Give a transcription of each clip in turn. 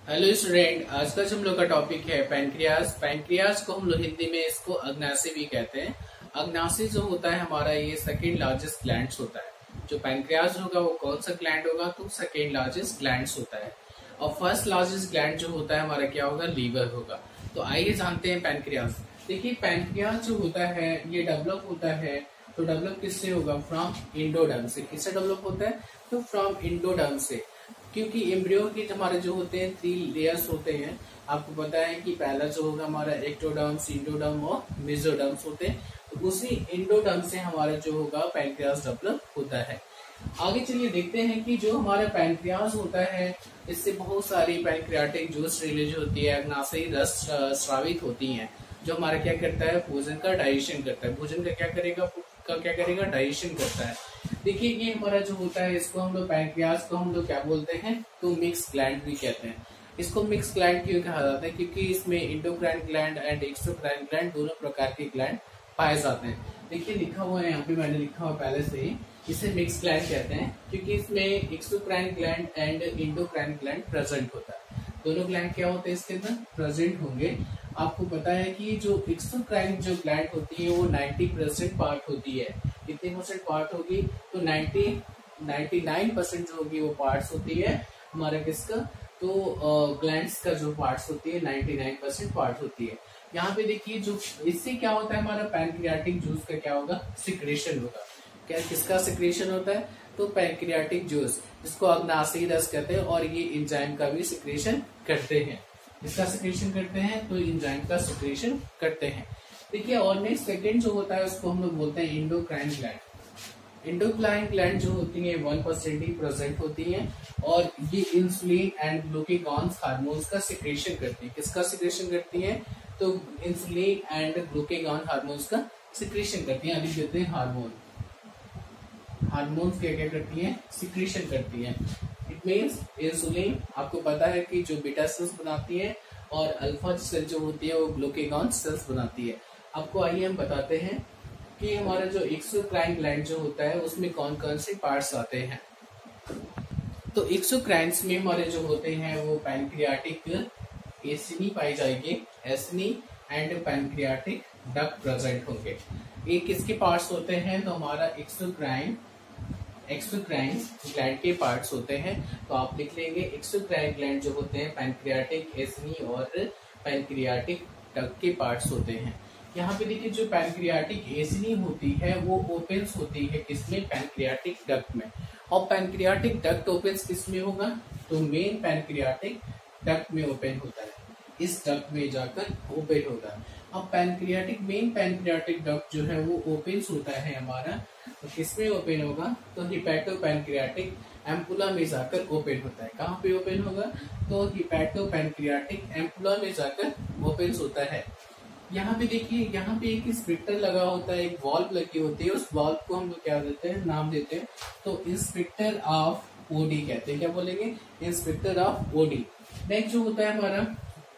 Hello student, आज का जो हम लोग का टॉपिक है पैनक्रियाज। पैनक्रियाज को हम लोग हिंदी में इसको अग्नाशय भी कहते हैं। अग्नाशय जो होता है हमारा ये सेकेंड लार्जेस्ट ग्लैंड होता है। जो पैनक्रियाज होगा वो कौन सा ग्लैंड होगा, तो सेकेंड लार्जेस्ट ग्लैंड होता है। और फर्स्ट लार्जेस्ट ग्लैंड जो होता है हमारा क्या होगा, लीवर होगा। तो आइए जानते हैं पैनक्रियाज। देखिए पैनक्रियाज जो होता है ये डेवलप होता है, तो डेवलप किससे होगा, फ्रॉम इंडोडर्म से। किससे डेवलप होता है, तो फ्रॉम इंडोडर्म से। क्योंकि एम्ब्रियो के हमारे जो होते हैं 3 लेयर्स होते हैं। आपको पता है कि पहला जो होगा हमारा एक्टोडर्म्स, इंडोडर्म और मेसोडर्म्स होते हैं। तो उसी इंडोडर्म से हमारा जो होगा पैनक्रियाज डेवलप होता है। आगे चलिए देखते हैं कि जो हमारा पैनक्रियाज होता है इससे बहुत सारी पैनक्रियाटिक जूस रिलीज होती है, अग्नाशयी रस स्रावित होती हैं, जो हमारा क्या करता है, भोजन का डाइजेशन करता है। भोजन का क्या करेगा, डाइजेशन करता है। देखिए ये हमारा जो होता है इसको हम लोग पैनक्रियाज को हम लोग क्या बोलते हैं, तो मिक्स ग्लैंड भी कहते हैं। इसको मिक्स ग्लैंड क्यों कहा जाता है, क्योंकि इसमें endocrine gland and exocrine gland दोनों प्रकार के ग्लैंड पाए जाते हैं। देखिए लिखा हुआ है यहाँ पे, मैंने लिखा हुआ पहले से ही, इसे मिक्स ग्लैंड कहते हैं क्योंकि इसमें exocrine gland and endocrine gland present होता है। दोनों ग्लैंड क्या होते हैं इसके अंदर, प्रेजेंट होंगे। आपको पता है कि जो एक्सोक्राइन जो ग्लैंड होती है वो 90% पार्ट होती है। कितने परसेंट पार्ट होगी, तो 99% जो होगी वो पार्ट्स होती है हमारा किसका, तो ग्लैंड्स का जो पार्ट्स होती है 99% पार्ट होती है। यहाँ पे देखिए जो इससे क्या होता है, हमारा पैनक्रियाटिक जूस का क्या होगा, सिक्रेशन होगा। क्या किसका सिक्रेशन होता है, तो पैनक्रियाटिक जूस, जिसको अग्नाशयी रस कहते हैं। और ये एंजाइम का भी सिक्रेशन करते हैं। इसका सिक्रेशन करते हैं तो एंजाइम का सिक्रेशन करते हैं। देखिए और नेक्स्ट सेकेंड जो होता है उसको हम लोग बोलते हैं इंडोक्राइन ग्लैंड। इंडोक्राइन ग्लैंड जो होती है 1% ही प्रेजेंट होती है और ये इंसुलिन एंड ग्लूकागॉन हार्मोन्स का सिक्रेशन करती है। किसका सिक्रेशन करती है, तो इंसुलिन एंड ग्लूकागॉन हार्मोन्स का सिक्रेशन करती है। अभी कहते हैं हार्मोन्स क्या क्या करती है, सिक्रेशन करती है। इट मीन्स इंसुलिन आपको पता है कि जो बीटा सेल्स बनाती है और अल्फा सेल जो होती है वो ग्लूकागॉन सेल्स बनाती है। आपको आइए हम बताते हैं कि हमारा जो एक्सोक्राइन ग्लैंड जो होता है उसमें कौन कौन से पार्ट्स आते हैं। तो एक्सोक्राइन्स में हमारे जो होते हैं वो पैनक्रियाटिक एसिनी पाई जाएगी, एसिनी एंड पैनक्रियाटिक डक्ट प्रेजेंट होंगे। ये किसके पार्ट्स होते हैं, तो हमारा एक्सोक्राइन ग्लैंड के पार्ट्स होते हैं। तो आप लिख लेंगे एक्सोक्राइन ग्लैंड जो होते हैं पैनक्रियाटिक एसिनी और पैनक्रियाटिक डक्ट के पार्ट्स होते हैं। यहाँ पे देखिए जो पैनक्रियाटिक एसिनी होती है वो ओपन्स होती है किसमें, पैनक्रियाटिक डक्ट में। और पैनक्रियाटिक डक्ट ओपन्स किसमें होगा, तो मेन पैनक्रियाटिक डक्ट में ओपन होता है, इस डक्ट में जाकर ओपन होता है। अब मेन पैनक्रियाटिक डक्ट जो है वो ओपन्स होता है हमारा, तो किसमें ओपन होगा, तो हिपैटो पैनक्रियाटिक एम्पुला में जाकर ओपन होता है। कहाँ पे ओपन होगा, तो हिपैटो पैनक्रियाटिक एम्पुला में जाकर ओपन होता है। यहाँ पे देखिए, यहाँ पे एक स्पिक्टर लगा होता है, एक वॉल्व लगी होती है। उस वॉल्व को हम लोग क्या देते हैं, नाम देते हैं, तो इंस्पेक्टर ऑफ ओडी कहते हैं। क्या बोलेंगे, इंस्पेक्टर ऑफ ओडी। नेक्स्ट जो होता है हमारा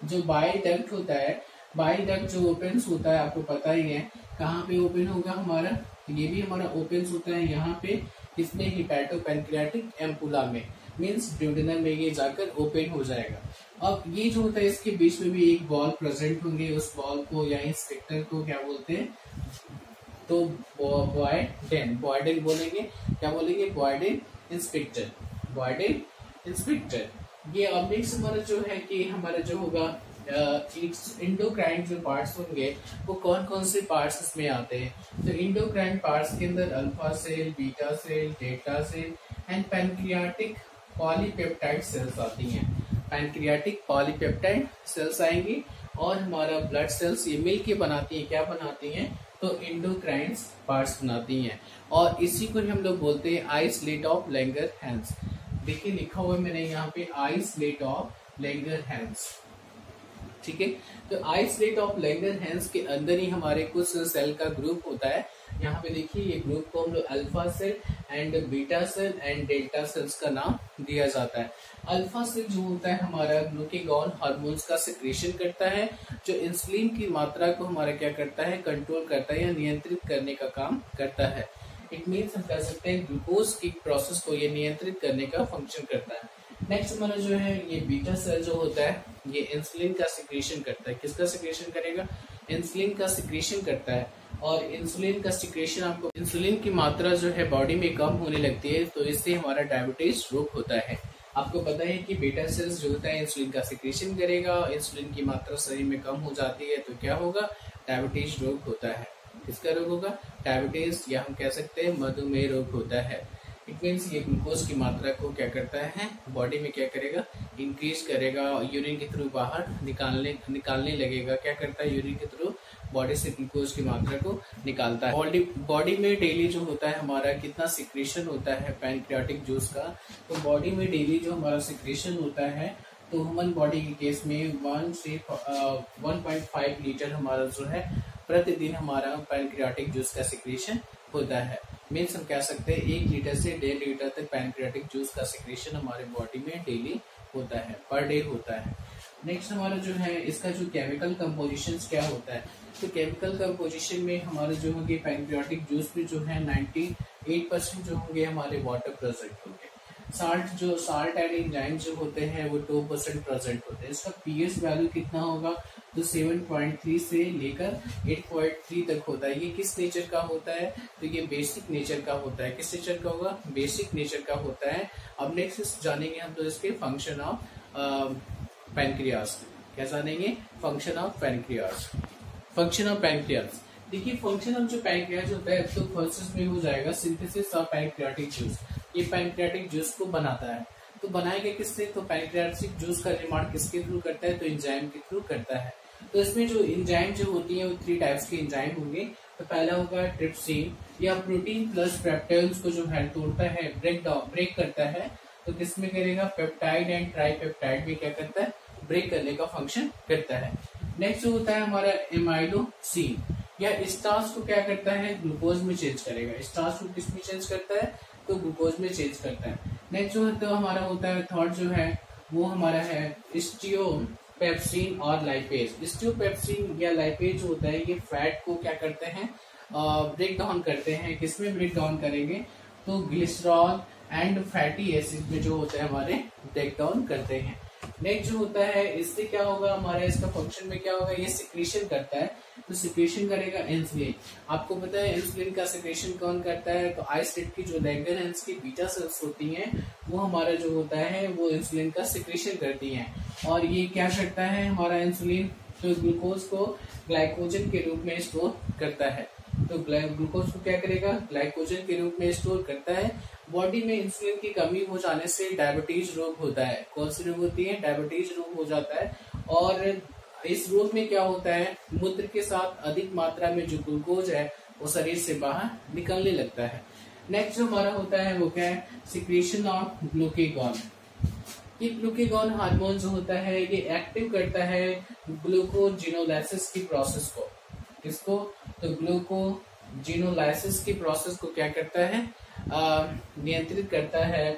जो बाइडक्ट होता है, बाइडक्ट जो ओपन होता है आपको पता ही है कहाँ पे ओपन होगा हमारा, ये भी हमारा ओपन होता है यहाँ पे, इसमें हिपैटो पैनक्रियाटिक एम्पुला में, मीन्स ड्यूडेनम में ये जाकर ओपन हो जाएगा। अब ये जो होता है इसके बीच में भी एक बॉल प्रेजेंट होंगे, उस बॉल को या इंस्पेक्टर को क्या बोलते हैं, तो बॉयडेन बोलेंगे। क्या बोलेंगे, बॉयडेन इंस्पेक्टर। ये अब नेक्स्ट हमारा जो है कि हमारा जो होगा इंडोक्राइन जो पार्ट्स होंगे वो कौन कौन से पार्ट्स इसमें आते हैं, तो इंडोक्राइन पार्ट्स के अंदर alpha cell, beta cell, delta cell and pancreatic polypeptide cells आती हैं। पैनक्रियाटिक पॉलीपेप्टाइड सेल्स आएंगी और हमारा ब्लड सेल्स ये मिल के बनाती है, क्या बनाती हैं, तो इंडोक्राइन पार्ट्स बनाती हैं। और इसी को हम लोग बोलते हैं आइसलेट ऑफ लैंगरहैंस। देखिए लिखा हुआ है मैंने यहाँ पे आइसलेट ऑफ लैंगरहैंस, ठीक है। तो आइसलेट ऑफ लैंगरहैंस के अंदर ही हमारे कुछ सेल का ग्रुप होता है। यहाँ पे देखिए ये ग्रुप को हम लोग alpha cell and beta cell and delta cells का नाम दिया जाता है। अल्फा सेल जो होता है हमारा ग्लूकागॉन हार्मोन्स का सिक्रेशन करता है, जो इंसुलिन की मात्रा को हमारा क्या करता है, कंट्रोल करता है या नियंत्रित करने का काम करता है। इट मीन्स हम कह सकते हैं ग्लूकोज की प्रोसेस को ये नियंत्रित करने का फंक्शन करता है। नेक्स्ट हमारा जो है ये बीटा सेल जो होता है ये इंसुलिन का सिक्रेशन करता है। किसका सिक्रेशन करेगा? इंसुलिन का सिक्रेशन करता है। और इंसुलिन का सिक्रेशन, आपको इंसुलिन की मात्रा जो है बॉडी में कम होने लगती है, तो इससे हमारा डायबिटीज रोग होता है। आपको पता है कि बीटा सेल्स जो होता है इंसुलिन का सिक्रेशन करेगा, इंसुलिन की मात्रा शरीर में कम हो जाती है तो क्या होगा? डायबिटीज रोग होता है। किसका रोग होगा? डायबिटीज, या हम कह सकते हैं मधुमेह रोग होता है। इट मीन्स ये ग्लूकोज की मात्रा को क्या करता है बॉडी में, क्या करेगा? इंक्रीज करेगा, यूरिन के थ्रू बाहर निकालने लगेगा। क्या करता है? यूरिन के थ्रू बॉडी से ग्लूकोज की मात्रा को निकालता है। बॉडी में डेली जो होता है हमारा कितना सिक्रेशन होता है पैनक्रियाटिक जूस का, तो बॉडी में डेली जो हमारा सिक्रेशन होता है, तो ह्यूमन बॉडी के केस में 1 से 1.5 लीटर हमारा जो है प्रतिदिन हमारा पैनक्रियाटिक जूस का सिक्रेशन होता है। मीन्स हम कह सकते हैं 1 लीटर से 1.5 लीटर तक पैनक्रियाटिक जूस का सिक्रेशन हमारे बॉडी में डेली होता है, पर डे होता है। नेक्स्ट हमारा जो है इसका जो केमिकल कंपोजिशन क्या होता है, तो केमिकल कंपोजिशन में हमारे जो होंगे पैनक्रियाटिक जूस में जो है 98% जो होंगे हमारे वाटर प्रेजेंट होंगे। साल्ट एंड एंजाइम जो होते हैं वो 2% प्रेजेंट होते हैं। इसका पीएच वैल्यू कितना होगा? तो 7.3 से लेकर 8.3 तक होता है। ये किस नेचर का होता है? तो ये बेसिक नेचर का होता है। किस नेचर का होगा? बेसिक नेचर का होता है। अब नेक्स्ट जानेंगे हम तो इसके फंक्शन ऑफ पैनक्रियाज। क्या जानेंगे? Function of pancreas. Function of pancreas, देखिए फंक्शन ऑफ जो पैनक्रियाज होता है तो फर्स्ट में हो जाएगा सिंथेसिस ऑफ पैनक्रियाटिक जूस। ये पैनक्रियाटिक जूस को बनाता है। तो बनाएगा किससे? तो पैनक्रियाटिक जूस का निर्माण किसके थ्रू करता है? तो एंजाइम के थ्रू करता है। तो इसमें जो एंजाइम जो होती है वो 3 टाइप्स के एंजाइम होंगे। तो पहला होगा ट्रिप्सिन, या प्रोटीन प्लस पेप्टाइड्स को जो है तोड़ता है, ब्रेक करता है। तो किसमें करेगा? पेप्टाइड एंड ट्राईपेप्टाइड में क्या करता है? ब्रेक करने का फंक्शन करता है। नेक्स्ट होता है हमारा एमाइलोसिन, या स्टार्च को क्या करता है? ग्लूकोज में चेंज करेगा। स्टार्च को किस में चेंज करता है? तो ग्लूकोज में चेंज करता है। नेक्स्ट जो है तो हमारा होता है थर्ड जो है वो हमारा है स्टियोपेप्सिन और लाइपेज। स्टियोपेप्सिन या लाइपेज जो होता है ये फैट को क्या करते हैं? ब्रेक डाउन करते हैं। किसमें ब्रेक डाउन करेंगे? तो ग्लिसरॉल एंड फैटी एसिड में जो होते हैं हमारे ब्रेक डाउन करते हैं। नेक्स्ट जो होता है इससे क्या होगा हमारे, इसका फंक्शन में क्या होगा? ये सिक्रेशन करता है। तो सिक्रेशन करेगा इंसुलिन। आपको पता है इंसुलिन का सिक्रेशन कौन करता है? तो आइसलेट की जो लैंगरहैंस की बीटा सेल्स होती हैं वो हमारा जो होता है वो इंसुलिन का सिक्रेशन करती हैं। और ये क्या करता है हमारा इंसुलिन? तो ग्लूकोज को ग्लाइकोजन के रूप में स्टोर करता है। तो ग्लूकोज को क्या करेगा? ग्लाइकोजन के रूप में स्टोर करता है। बॉडी में इंसुलिन की कमी हो जाने से डायबिटीज रोग होता है। कौन सी रोग होती है? डायबिटीज रोग हो जाता है। और इस रोग में क्या होता है? मूत्र के साथ अधिक मात्रा में जो ग्लूकोज है वो शरीर से बाहर निकलने लगता है। नेक्स्ट जो हमारा होता है वो क्या है? Secretion of glucagon. ये ग्लूकेगॉन हार्मोन जो होता है ये एक्टिव करता है ग्लूकोजिनोलाइसिस की प्रोसेस को। किसको? तो ग्लूकोजिनोलाइसिस की प्रोसेस को क्या करता है? नियंत्रित करता है।